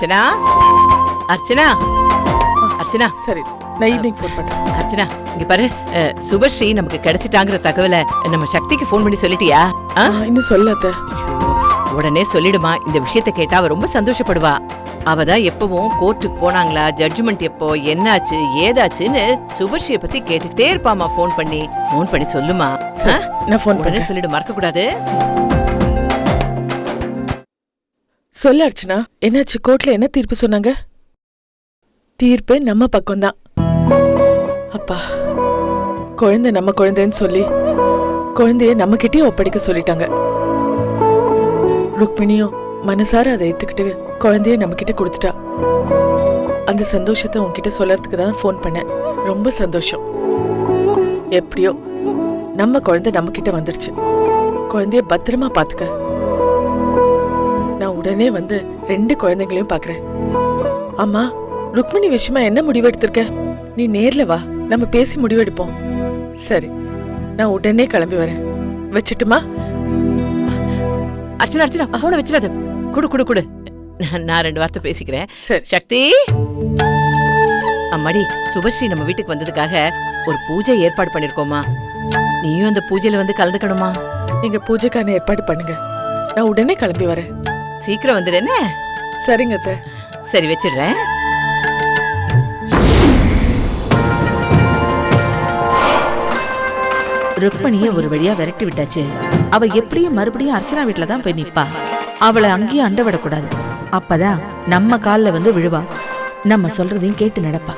அர்ச்சனா, அர்ச்சனா, அர்ச்சனா. சரி, நான் evening phone பண்றேன். அர்ச்சனா, இங்க பாரு, சுபஸ்ரீ நமக்கு கிடைச்சிட்டாங்கிற தகவலை நம்ம சக்திக்கு ஃபோன் பண்ணி சொல்லிட்டியா? இன்னும் சொல்லாத. உடனே சொல்லிடுமா. இந்த விஷயத்தை கேட்டா அவ ரொம்ப சந்தோஷப்படுவா. அவதான் எப்பவும் கோர்ட்டுக்கு போனாங்களா, ஜட்ஜ்மெண்ட் எப்போ, என்னாச்சு, ஏதாச்சுன்னு சுபஸ்ரீய பத்தி கேட்டுக்கிட்டே இருப்பாமா. ஃபோன் பண்ணி சொல்லுமா. நான் ஃபோன் உடனே சொல்லிடு, மறக்க கூடாது. சொல்ல அர்ச்சனா, என்னாச்சு? கோர்ட்ல என்ன தீர்ப்பு சொன்னாங்க? தீர்ப்பு நம்ம பக்கம்தான். அப்பா, குழந்தை நம்ம குழந்தைன்னு சொல்லி குழந்தைய நம்ம கிட்டே ஒப்படைக்க சொல்லிட்டாங்க. ருக்மிணியும் மனசார அதை ஏத்துக்கிட்டு குழந்தைய நம்ம கிட்ட கொடுத்துட்டா. அந்த சந்தோஷத்தை உன்கிட்ட சொல்லறதுக்கு தான் ஃபோன் பண்ணேன். ரொம்ப சந்தோஷம். எப்படியோ நம்ம குழந்தை நம்ம கிட்ட வந்துடுச்சு. குழந்தைய பத்திரமா பாத்துக்க. நான் உடனே வந்து 2 குழந்தைங்களையும் பாக்குறேன். அம்மா, ருக்மிணி விஷயமா என்ன முடிவு எடுத்திருக்க? நீ நேர்ல வா, நம்ம பேசி முடிவெடுப்போம். சரி, நான் உடனே கிளம்பி வரேன். வச்சுட்டுமா? அர்ச்சனா, அர்ச்சனா, போன வச்சிடாத. குடு குடு குடு, நான் 2 வார்த்தை பேசிக்கிறேன். சரி. சக்தி, அம்மாடி, சுபஸ்ரீ நம்ம வீட்டுக்கு வந்ததுக்காக ஒரு பூஜை ஏற்பாடு பண்ணிருக்கோமா. நீயும் அந்த பூஜையில வந்து கலந்துக்கணுமா. நீங்க பூஜைக்கான ஏற்பாடு பண்ணுங்க, நான் உடனே கிளம்பி வரேன். சீக்கிரம் வந்துடு என்ன? சரிங்க அத்தை. சரி, வச்சிடுறேன். ருக்மணிய ஒரு வழியா விரட்டி விட்டாச்சு. அவ எப்படியும் மறுபடியும் அர்ச்சனா வீட்டுல தான் போய் நிப்பா. அவளை அங்கேயும் அண்ட விடக்கூடாது. அப்பதான் நம்ம கால்ல வந்து விழுவா. நம்ம சொல்றதையும் கேட்டு நடப்பா.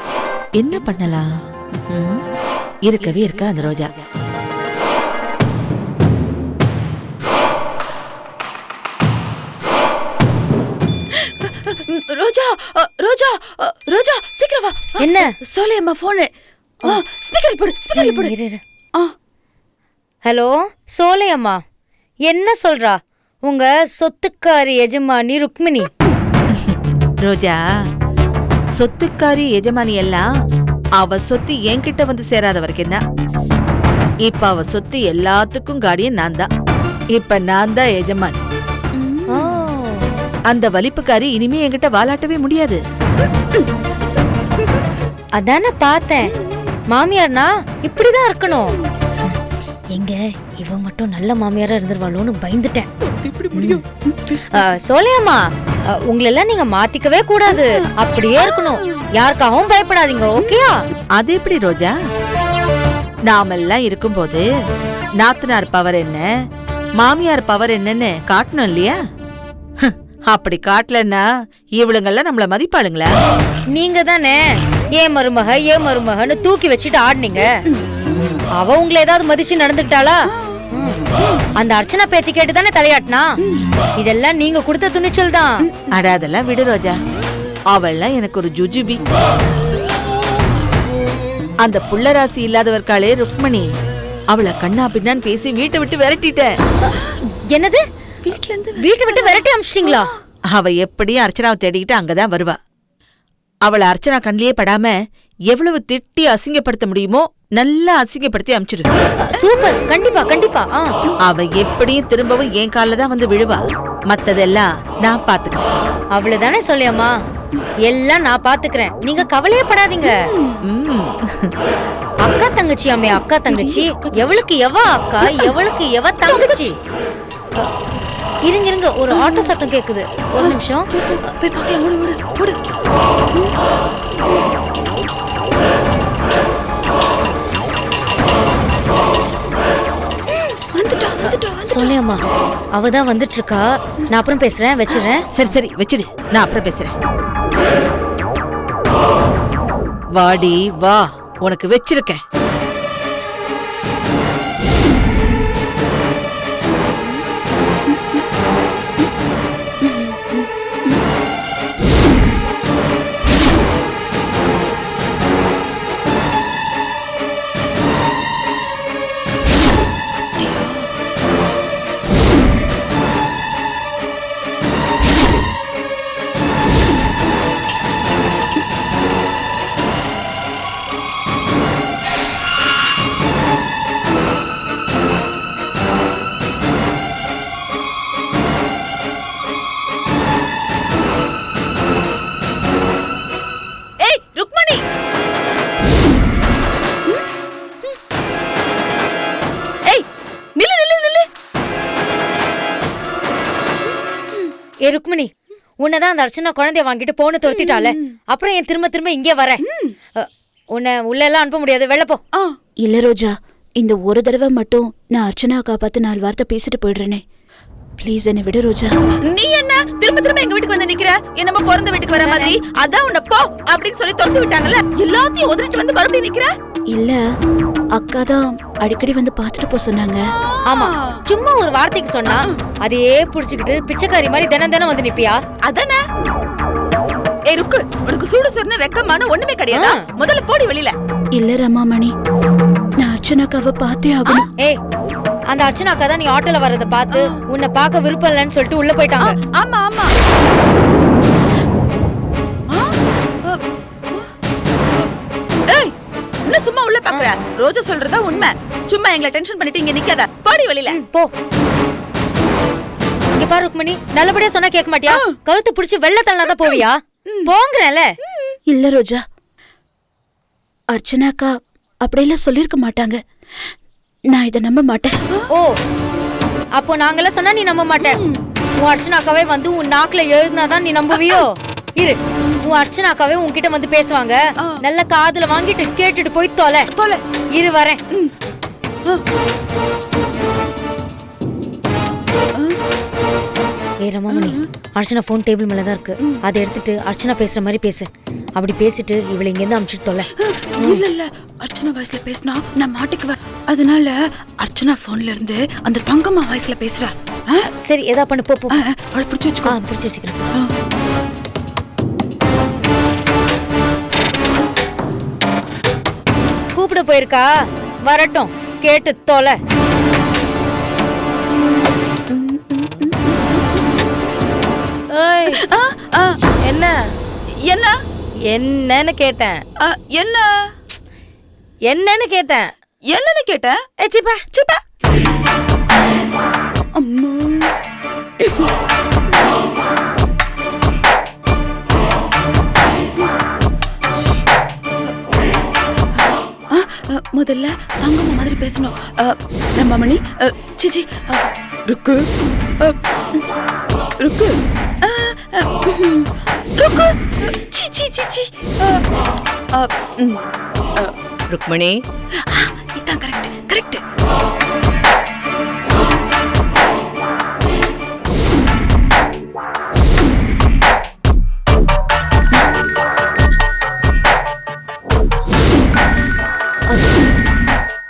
என்ன பண்ணலாம்? இருக்கவே இருக்கா அந்த ரோஜா. ரோஜா, ரோஜா, ரோஜா, சீக்கிரம் வா. என்ன? சோலையம்மா போனு. ஸ்பீக்கர் போடு, ஸ்பீக்கர் போடு. ஹலோ சோலையம்மா, என்ன சொல்றா உங்க சொத்துக்காரி எஜமானி ருக்மிணி? ரோஜா, சொத்துக்காரி எஜமானி எல்லாம் அவ சொத்து என்கிட்ட வந்து சேராத வரைக்கும் தான். இப்ப அவ சொத்து எல்லாத்துக்கும் காடியும் நான் தான். இப்ப நான் தான் எஜமானி. அந்த வலிப்புக்காரி இனிமே என்கிட்ட வாலாட்டவே முடியாது. அதான பார்த்தேன். மாமியார்னா இப்படிதான் இருக்கணும். எங்க இவ மட்டும் நல்ல மாமியாரா இருந்துருவாளோன்னு பயந்துட்டேன். சோலையம்மா, உங்களெல்லாம் நீங்க மாத்திக்கவே கூடாது. அப்படியே இருக்கணும். யாருக்காகவும் பயப்படாதீங்க, ஓகேயா? அது எப்படி ரோஜா? நாமெல்லாம் இருக்கும்போது நாத்தனார் பவர் என்ன, மாமியார் பவர் என்னன்னு காட்டணும் இல்லையா? அப்படி காட்டலன்னா இவளுங்கெல்லாம் நம்மள மதிப்பாளுங்களா? நீங்க தானே ஏன் மருமகன்னு தூக்கி வச்சுட்டு ஆடுனீங்க. அவ உங்களை ஏதாவது மதிச்சு நடந்துக்கிட்டாளா? அந்த அர்ச்சனா பேச்சு கேட்டு தானே தலையாட்டினா. இதெல்லாம் நீங்க கொடுத்த துணிச்சல் தான். அட அதெல்லாம் விடு ரோஜா. அவள்லாம் எனக்கு ஒரு ஜுஜுபி. அந்த புள்ளராசி இல்லாதவர்காலே ருக்மணி, அவளை கண்ணா பின்னான்னு பேசி வீட்டை விட்டு விரட்டிட்ட. என்னது? வீட்டை விட்டு விரட்டி அமிச்சிட்டீங்களா? அவ எப்படியும் அர்ச்சனாவை தேடிக்கிட்டு அங்கதான் வருவா. அவளை அர்ச்சனா கண்ணிலே படாம எவ்வளவு திட்டி அசிங்கப்படுத்த முடியுமோ நல்லா அசிங்கப்படுத்தி அமிச்சிரு. சூப்பர், கண்டிப்பா கண்டிப்பா. அவ எப்படியும் திரும்பவும் என் காலில் தான் வந்து விழுவா. மத்ததெல்லாம் நான் பாத்துக்கிறேன். அவ்வளவுதானே சொல்லியம்மா, எல்லாம் நான் பாத்துக்கிறேன். நீங்க கவலையே படாதீங்க. அக்கா தங்கச்சி அம்மே, அக்கா தங்கச்சி. எவளுக்கு எவ அக்கா, எவளுக்கு எவ தங்கச்சி. இருங்க, ஒரு ஆட்டோ சத்தம் கேக்குது. ஒரு நிமிஷம் போய் பார்க்கலாம். ஓடு ஓடு ஓடு. சொல்லியம்மா, அவதான் வந்துட்டு இருக்கா. நான் அப்புறம் பேசுறேன், வச்சிடுறேன். சரி வச்சிடு, நான் அப்புறம் பேசுறேன். வாடி வா, உனக்கு வச்சிருக்கேன். ஏ ருக்மிணி, உன்னதான் அந்த அர்ச்சனா குழந்தைய வாங்கிட்டு போன துரத்திட்டால, அப்புறம் ஏன் திரும்ப திரும்ப இங்கே வர? உன்னை உள்ள எல்லாம் அனுப்ப முடியாது, வெளில போ. இல்ல ரோஜா, இந்த ஒரு தடவை மட்டும் நான் அர்ச்சனா காப்பாத்து 4 வார்த்தை பேசிட்டு போயிடுறேனே. ப்ளீஸ் என்னை விடு ரோஜா. நீ என்ன திரும்ப திரும்ப எங்க வீட்டுக்கு வந்து நிக்கிற? என்னமோ பிறந்த வீட்டுக்கு வர மாதிரி. அதான் உன்னை போ அப்படின்னு சொல்லி தொலைத்து விட்டாங்கல்ல, எல்லாத்தையும் உதறிட்டு வந்து மறுபடியும் நிக்கிற. இல்ல, அக்கா தான் அடிக்கடி வந்து பாத்துட்டு போ சொன்னாங்க. ஆமா, சும்மா ஒரு வார்த்தைக்கு சொன்னா அதையே புடிச்சுக்கிட்டு பிச்சைக்காரி மாதிரி தினம் தினம் வந்து நிப்பியா? அதானே. ஏய் ருக்கு, உனக்கு சூடு சொன்ன வெக்கமான ஒண்ணுமே கிடையாதா? முதல்ல போடி வெளியில. இல்ல ரமாமணி, நான் அர்ச்சனாக்காவை பார்த்தே ஆகணும். ஏய், அந்த அர்ச்சனாக்கா தான் நீ ஆட்டோல வர்றத பார்த்து உன்னை பார்க்க விருப்பம் இல்லைன்னு சொல்லிட்டு உள்ள போயிட்டாங்க. ஆமா ஆமா. ஏய், என்ன சும்மா உள்ள பாக்குற? ரோஜா சொல்றதா உண்மை. சும்மா எங்களை டென்ஷன் பண்ணிட்டு இங்க நிக்காத, போடி வெளியில. போ. இங்க பாரு ருக்மணி, நல்லபடியா சொன்னா கேட்க மாட்டியா? கழுத்து பிடிச்சு வெள்ள தள்ளனாதான் போவியா? போங்கறல. இல்ல ரோஜா, அர்ச்சனாக்கா அப்படியெல்லாம் சொல்லிருக்க மாட்டாங்க. நான் இதை நம்ப மாட்டேன். ஓ, அப்போ நாங்கெல்லாம் சொன்னா நீ நம்ப மாட்டேன். உன் அர்ச்சனாக்காவே வந்து உன் நாக்குல எழுதினாதான் நீ நம்புவியோ? இரு, உன் அர்ச்சனாக்காவே உன்கிட்ட வந்து பேசுவாங்க. நல்ல காதுல வாங்கிட்டு கேட்டுட்டு போய் தொலை. இரு வரேன். ஏ ரமாமணி, அர்ச்சனா போன் டேபிள் மேலதான் இருக்கு. அதை எடுத்துட்டு அர்ச்சனா பேசுற மாதிரி பேசு. அப்படி பேசிட்டு இவளை இங்க இருந்து அனுப்பிச்சிட்டு தொலை. இல்ல இல்ல, அர்ச்சனா வாய்ஸ்ல பேசினா நான் மாட்டிக்குவேன். அதனால அர்ச்சனா போன்ல இருந்து அந்த தங்கம்மா வாய்ஸ்ல பேசுறா. சரி, எதா பண்ணு, போ. அவளை பிடிச்சு வச்சுக்கோ. பிடிச்சு வச்சுக்கிறேன். கூப்பிட போயிருக்கா, வரட்டும், கேட்டு தொலை. என்ன என்ன என்னன்னு கேட்டேன். என்ன என்னன்னு கேட்டேன். என்னன்னு கேட்ட? சிப்பா சிப்பா. அம்மா, முதல்ல தங்கம்மா மாதிரி பேசணும். ரமாமணி, சிச்சி, ருக்கு, ருக்கு, ருக்கு, சிச்சி சிச்சி. ருக்மணி, இதான் கரெக்ட் கரெக்ட்.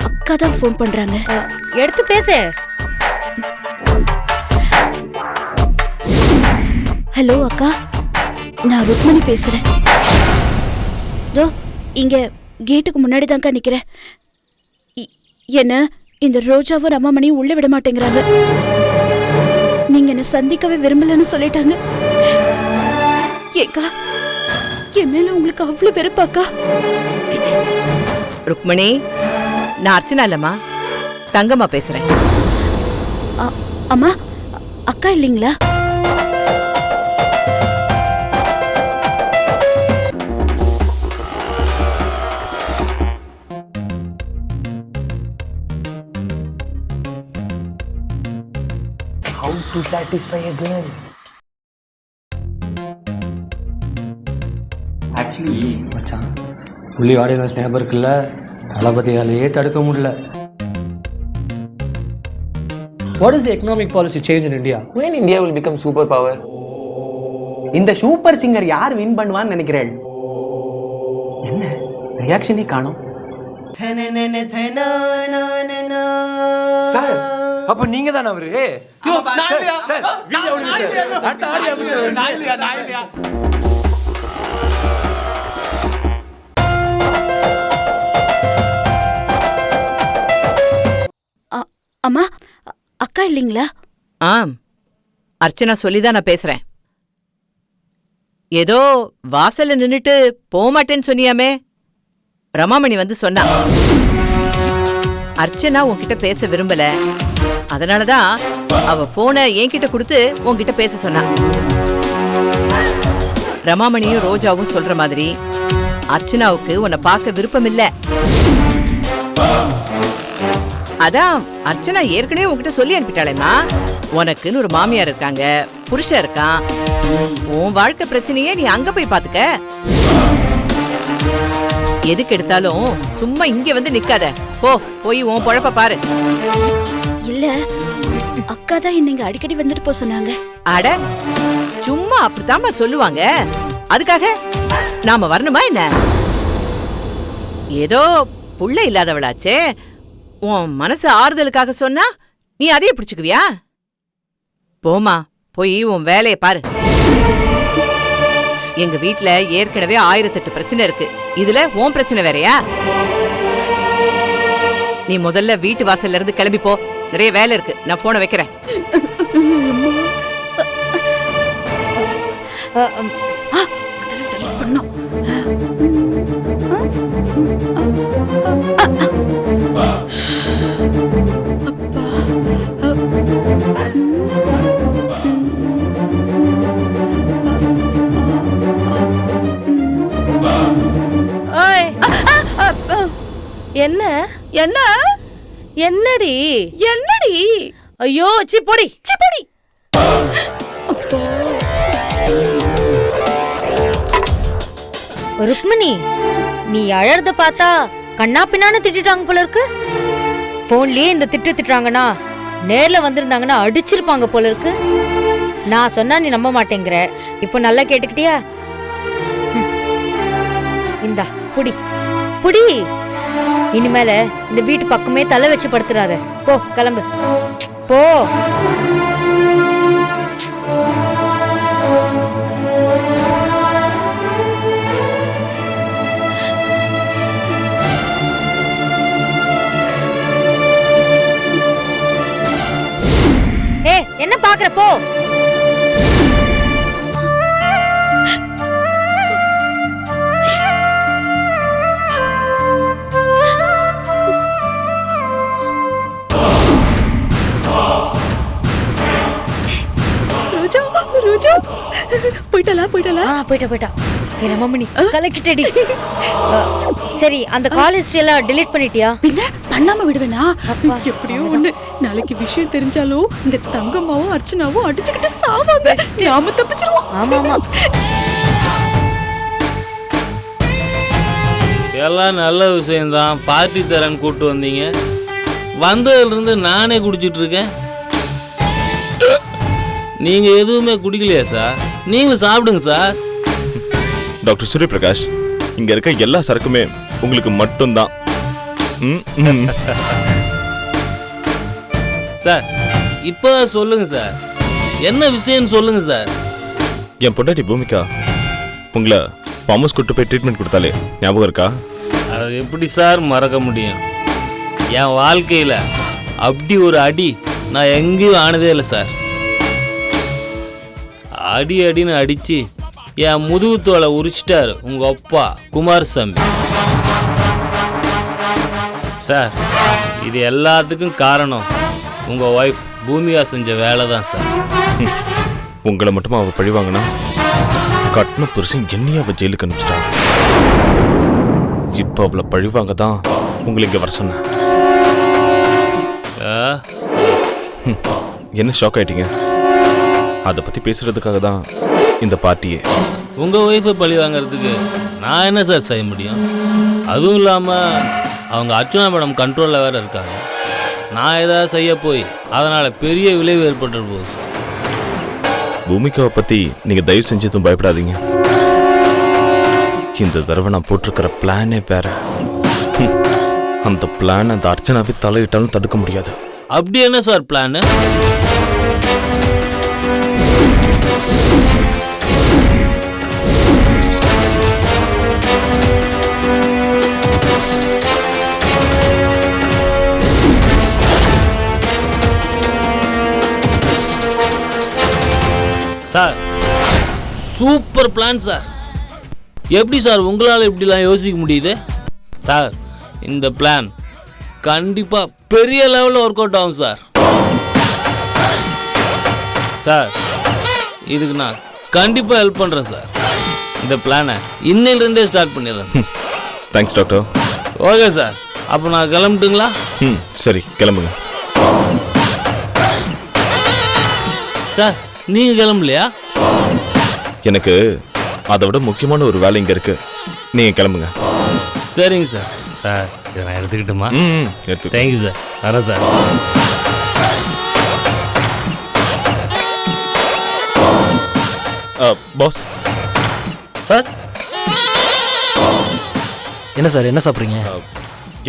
அக்கா தான் ஃபோன் பண்றாங்க. எடுத்து பேசு. ஹலோ அக்கா, நான் ருக்மணி பேசுறேன். இங்க கேட்டுக்கு முன்னாடி தான்க்கா நிக்கிறேன். என்ன இந்த ரோஜாவும் ரமாமணியும் உள்ள விட மாட்டேங்கிறாங்க. நீங்க என்ன சந்திக்கவே விரும்பலன்னு சொல்லிட்டாங்க. ஏக்கா, என் மேல உங்களுக்கு அவ்வளவு வெறுப்பாக்கா? ருக்மணி, நான் அர்ச்சனா இல்லம்மா, தங்கம்மா பேசுறேன். அம்மா, அக்கா இல்லைங்களா? How to satisfy a girl? Actually மச்சான், புள்ளி ஆடியன்ஸ் ஞாபகம் இருக்குல்ல, தளபதியாலேயே தடுக்க முடியல. What is the economic policy change in India? When India will become superpower? இந்த சூப்பர் சிங்கர் யார் வின் பண்ணுவான்னு நினைக்கிறேன்? என்ன ரியாக்ஷனே காணோம். சார், அப்ப நீங்க தானே அவரு? அம்மா, அக்கா இல்லைங்களா? ஆம், அர்ச்சனா சொல்லிதான் நான் பேசுறேன். ஏதோ வாசல்ல நின்னுட்டு போமாட்டேன்னு சொன்னியாமே, ரமாமணி வந்து சொன்னா. அர்ச்சனா உன்கிட்ட பேச விரும்பல, அதனாலதான் அவ போனை என்கிட்ட கொடுத்து உன்கிட்ட பேச சொன்னா. ரமாமணியும் ரோஜாவும் சொல்ற மாதிரி அர்ச்சனாவுக்கு உன்னை பார்க்க விருப்பம் இல்ல. அதான் அர்ச்சனா ஏற்கனவே உன்கிட்ட சொல்லி அனுப்பிட்டாளேம்மா. உனக்குன்னு ஒரு மாமியார் இருக்காங்க, புருஷன் இருக்கான். உன் வாழ்க்கை பிரச்சனையே நீ அங்க போய் பாத்துக்க. எதுக்கு எடுத்தாலும் சும்மா இங்க வந்து நிக்காத. போய் உன் பொழப்ப பாரு. இல்ல அக்கா தான் இன்னைக்கு அடிக்கடி வந்துட்டு போ சொன்னாங்க. அட சும்மா அப்படித்தாம்மா சொல்லுவாங்க. அதுக்காக நாம வரணுமா என்ன? ஏதோ புள்ள இல்லாதவளாச்சே, உன் மனசு ஆறுதலுக்காக சொன்னா நீ அதையே பிடிச்சுக்குவியா? போமா, போய் உன் வேலையை பாரு. எங்க வீட்ல ஏற்கனவே 1008 பிரச்சனை இருக்கு. இதுல உன் பிரச்சனை வேறயா? நீ முதல்ல வீட்டு வாசல்ல இருந்து கிளம்பி போ. நிறைய வேலை இருக்கு. நான் போனை வைக்கிறேன். என்ன என்ன என்னடி என்னடி? ஐயோ சிப்பொடி சிப்பொடி. ருக்மிணி, நீ அழறத பார்த்தா கண்ணா பின்னான்னு திட்டாங்க போல இருக்கு. போன்லயே இந்த திட்டுறாங்கன்னா நேர்ல வந்திருந்தாங்கன்னா அடிச்சிருப்பாங்க போல இருக்கு. நான் சொன்னா நீ நம்ப மாட்டேங்கிற. இப்போ நல்லா கேட்டுக்கிட்டியா? இந்தா புடி புடி. இனிமேல இந்த வீட்டு பக்கமே தலை வச்சு படுத்துறாத. போ கிளம்பு போ. என்ன பாக்குற? போ. போயிட்டா. ரமமணி கலக்கிட்டடி. சரி, அந்த கால் ஹிஸ்டரி எல்லாம் delete பண்ணிட்டியா? பின்ன பண்ணாம விடுவேனா? எப்படியோ ஒண்ணு. நாளைக்கு விஷயம் தெரிஞ்சாலும் இந்த தங்கம்மாவும் அர்ச்சனாவும் அடிச்சுக்கிட்டு சாவாங்க. நாம தப்பிச்சிருவோம். ஆமா. எல்லாம் நல்ல விஷயம்தான். பார்ட்டி தரேன்னு கூப்பிட்டு வந்தீங்க. வந்ததுலேருந்து நானே குடிச்சிட்டு இருக்கேன். நீங்க எதுவுமே குடிக்கலையா சார்? நீங்களும் சாப்பிடுங்க சார். டாக்டர் சூரியபிரகாஷ், இங்க இருக்க எல்லா சரக்குமே உங்களுக்கு மட்டும்தான். சார் இப்போ சொல்லுங்க சார், என்ன விஷயம்னு சொல்லுங்க சார். என் பொண்டாட்டி பூமிகா உங்களை பாமஸ் கூட்டு போய் ட்ரீட்மெண்ட் கொடுத்தாலே ஞாபகம் இருக்கா? அது எப்படி சார் மறக்க முடியும்? என் வாழ்க்கையில் அப்படி ஒரு அடி நான் எங்கேயும் ஆனதே இல்லை சார். அடின்னு அடித்து என் முதுகு தோலை உரிச்சிட்டாரு உங்கள் அப்பா குமாரசாமி. சார் இது எல்லாத்துக்கும் காரணம் உங்கள் ஒய்ஃப் பூமிகா செஞ்ச வேலை தான் சார். உங்களை மட்டுமா அவள் பழிவாங்கன்னா கட்டின புருஷன் என்னையும் அவள் ஜெயிலுக்கு அனுப்பிச்சிட்டா. இப்போ அவளை பழிவாங்க தான் உங்களை இங்கே வர சொன்னேன். என்ன ஷாக் ஆயிட்டீங்க? அதை பற்றி பேசுறதுக்காக தான் இந்த பார்ட்டியே. உங்கள் ஒய்ஃபை பழி வாங்கிறதுக்கு நான் என்ன சார் செய்ய முடியும்? அதுவும் இல்லாமல் அவங்க அர்ச்சனா மேடம் கண்ட்ரோலில் வேறு இருக்காங்க. நான் ஏதாவது செய்ய போய் அதனால் பெரிய விளைவு ஏற்பட்டு போகுது. பூமிகாவை பற்றி நீங்கள் தயவு செஞ்சு எதுவும் பயப்படாதீங்க. இந்த தடவை நான் போட்டிருக்கிற பிளானே வேற. அந்த பிளான் அந்த அர்ச்சனாவை தலையிட்டாலும் தடுக்க முடியாது. அப்படி என்ன sir plan? Sir super plan sir. எப்படி சார் உங்களால் இப்படிலாம் யோசிக்க முடியுது? சார் இந்த பிளான் கண்டிப்பாக பெரிய லெவலில் ஒர்க் அவுட் ஆகும் சார். சார் இதுக்கு நான் கண்டிப்பாக ஹெல்ப் பண்ணுறேன் சார். இந்த பிளானை இன்னையிலேருந்தே ஸ்டார்ட் பண்ணிடுறேன் sir. Thanks doctor. Okay sir, அப்போ நான் கிளம்பட்டுங்களா? ம் சரி கிளம்புங்க. சார் நீங்கள் கிளம்பலையா? எனக்கு அதை விட முக்கியமான ஒரு வேலை இங்கே இருக்கு. நீங்கள் கிளம்புங்க. சரிங்க சார். சார் இதை நான் எடுத்துக்கிட்டுமா? ம் எடுத்து. Thank you sir. வரேன் சார். பாஸ். சார் என்ன சார் என்ன சாப்பிட்றீங்க?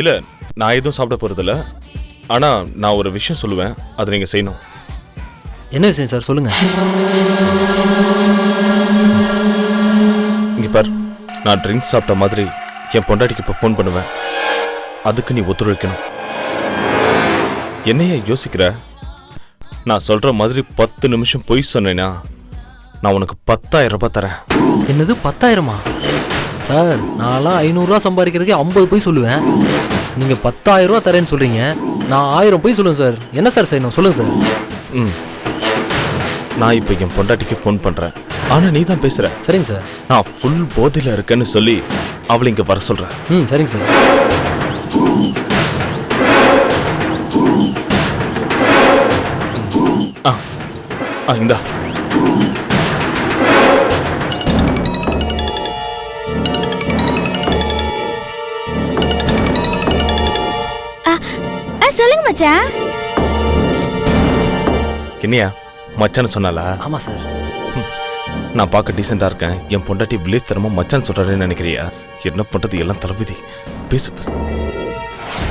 இல்லை நான் எதுவும் சாப்பிட போகிறதில்ல. ஆனால் நான் ஒரு விஷயம் சொல்லுவேன், அதை நீங்கள் செய்யணும். என்ன விஷயம் சார் சொல்லுங்கள். இங்கே பார், நான் ட்ரிங்க்ஸ் சாப்பிட்ட மாதிரி என் பொண்டாட்டிக்கு இப்போ ஃபோன் பண்ணுவேன். அதுக்கு நீ ஒத்துழைக்கணும். என்னைய யோசிக்கிற? நான் சொல்கிற மாதிரி 10 நிமிஷம் பொய் சொன்னேன்னா நான் உனக்கு 10,000 ரூபாய் தரேன். என்னது 10,000மா? சார் நான்லாம் 500 ரூபா சம்பாதிக்கிறதுக்கு 50 போய் சொல்லுவேன். நீங்கள் 10,000 ரூபா தரேன்னு சொல்கிறீங்க. நான் 1000 போய் சொல்லுவேன் சார். என்ன சார் செய்யணும் சொல்லுங்கள் சார். ம் நான் இப்போ என் பொண்டாட்டிக்கு ஃபோன் பண்ணுறேன். ஆனால் நீ தான் பேசுகிற. சரிங்க சார். நான் ஃபுல் போதையில் இருக்கேன்னு சொல்லி அவளை இங்கே வர சொல்கிறேன். ம் சரிங்க சார். இந்தா. சொல்லுங்க மச்சான். என்னையா மச்சான்னு சொன்னாலா? ஆமாம் சார். நான் பார்க்க டீசெண்டாக இருக்கேன். என் பொண்டாட்டி வில்லேஜ் தரமாக மச்சான்னு சொல்கிறாருன்னு நினைக்கிறியா? என்ன பண்ணுறது, எல்லாம் தளபதி. பேசு.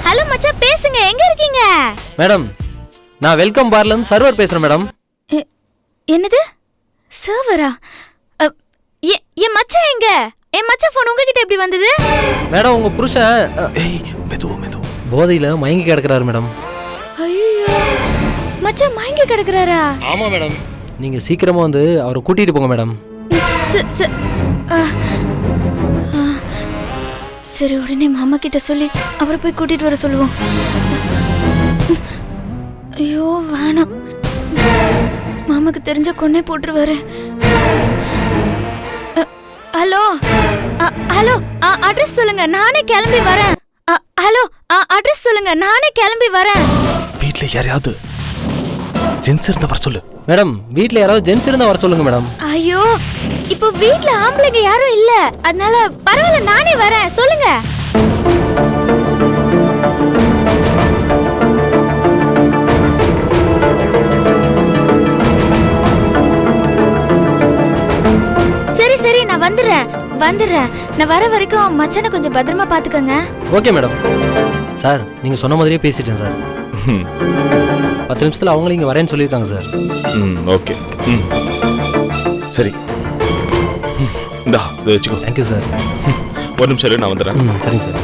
ஹலோ மச்சான் பேசுங்க. எங்க இருக்கீங்க? மேடம் நான் வெல்கம் பார்லேருந்து சர்வர் பேசுகிறேன் மேடம். என்னது சர்வரா? என் மச்சான் எங்க? என் மச்சான் ஃபோன் உங்ககிட்ட எப்படி வந்தது? மேடம் உங்கள் புருஷன் போதையில் மயங்கி கிடக்கிறாரு மேடம். ஐயோ மச்சான் மயங்கி கிடக்குறாரா? ஆமாம் மேடம். நீங்கள் சீக்கிரமாக வந்து அவரை கூட்டிகிட்டு போங்க மேடம். சரி உடனே மாமா கிட்ட சொல்லி அவரை போய் கூட்டிட்டு வர சொல்லுவோம். ஐயோ வேணாம், மாமாக்கு தெரிஞ்ச கொன்னே போட்டுருவாரு. ஹலோ ஹலோ அட்ரஸ் சொல்லுங்க, நானே கிளம்பி வரேன். ஹலோ அட்ரஸ் சொல்லுங்க, நானே கிளம்பி வரேன். வீட்ல யாரையாவது ஜென்ஸ் இருந்தா வர சொல்லு. மேடம் வீட்ல யாராவது ஜென்ஸ் இருந்தா வர சொல்லுங்க மேடம். ஐயோ இப்போ வீட்ல ஆம்பளைங்க யாரும் இல்ல, அதனால பரவாயில்ல நானே வரேன். சொல்லுங்க. சரி சரி நான் வந்துடுறேன். நான் வர வரைக்கும் மச்சானை கொஞ்சம் பத்திரமா பாத்துக்கங்க. Okay madam. சார் நீங்க சொன்ன மாதிரியே பேசிட்டேன் சார். 10 நிமிஷத்துல அவங்களும் இங்க வரேன்னு சொல்லியிருக்காங்க சார். ஓகே சரி இந்தா இதை வச்சுக்கோ. Thank you sir. ஒரு நிமிஷம் இரு, நான் வந்துடுறேன். சரிங்க சார்.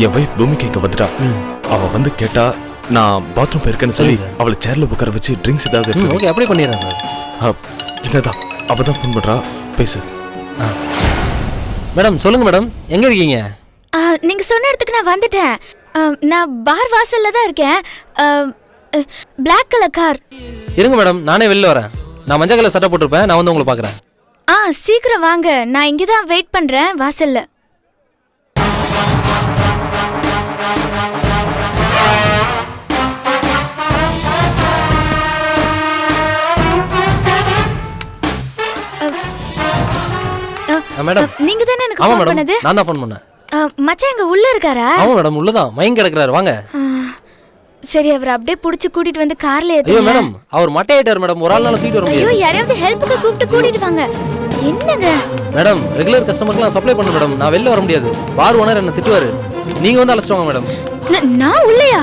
என் வைஃப் பூமிக்கு இங்க வந்துட்டா. அவ வந்து கேட்டா நான் பாத்ரூம் போயிருக்கேன்னு சொல்லி அவளை சேர்ல உட்கார வச்சு ட்ரிங்க்ஸ் ஏதாவது. ஓகே அப்படியே பண்ணிடுறேன் சார். என்னதான் அவ தான் ஃபோன் பண்றா, பேசு. மேடம் சொல்லுங்க மேடம், எங்க இருக்கீங்க? நீங்க சொன்ன இடத்துக்கு நான் வந்துட்டேன். நான் பார் வாசல்ல தான் இருக்கேன். Black colour car. இருங்க மேடம், நானே வெளில வரேன். நான் மஞ்சள் கலர் சட்டை போட்டிருப்பேன், நான் வந்து உங்களை பார்க்குறேன். சீக்கிரம் வாங்க, நான் இங்கே தான் வெயிட் பண்றேன் வாசல்ல. மேடம் நீங்க தானே எனக்கு ஃபோன் பண்ணது? நான் தான் ஃபோன் பண்ணேன். மச்சான் எங்க உள்ள இருக்காரா? ஆமா மேடம், உள்ளதான் மயங்கி கிடக்குறாரு. வாங்க. சரி, அவர் அப்படியே புடிச்சு கூட்டிட்டு வந்து கார்ல ஏத்துங்க. ஐயோ மேடம், அவர் மட்டையாயிட்டார் மேடம். ஒரு ஆள்னால தூக்கிட்டு வர முடியாது. ஐயோ, யாராவது ஹெல்ப்புக்கு கூப்பிட்டு கூட்டிட்டு வாங்க. என்னங்க மேடம், ரெகுலர் கஸ்டமர்க்குலாம் சப்ளை பண்ண மேடம். நான் வெளில வர முடியாது. பார் ஓனர் என்ன திட்டுவாரு. நீங்க வந்து அழைச்சிட்டு வாங்க மேடம். நான் உள்ளயா?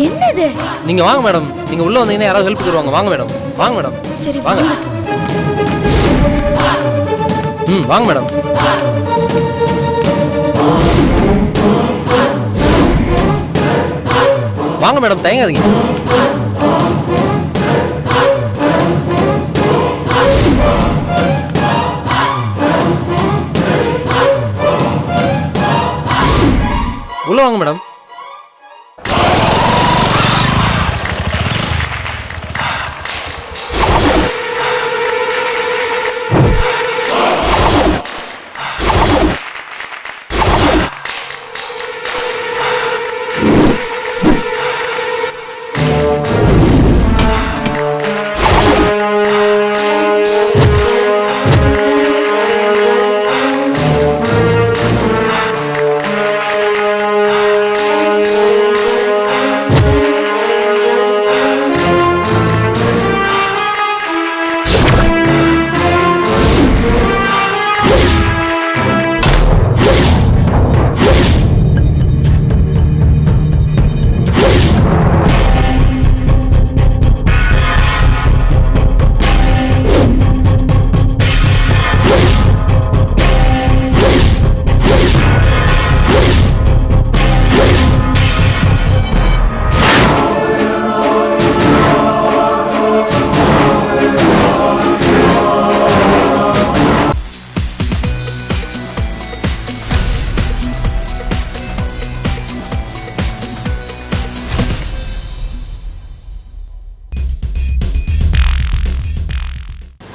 என்னது? நீங்க வாங்க மேடம். நீங்க உள்ள வந்தீங்கன்னா யாராவது ஹெல்ப் தருவாங்க. வாங்க மேடம். வாங்க மேடம். சரி வாங்க. வாங்க மேடம். வாங்க மேடம், தயங்காதீங்க. உள்ள வாங்க madam.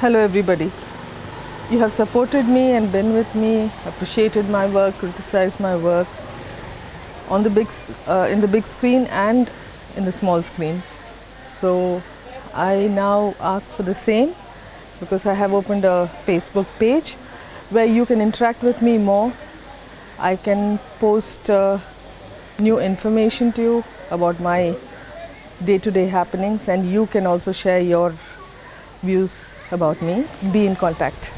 Hello everybody. You have supported me and been with me, appreciated my work, criticized my work on the in the big screen and in the small screen. So I now ask for the same because I have opened a Facebook page where you can interact with me more. I can post new information to you about my day-to-day happenings, and you can also share your views about me. Be in contact.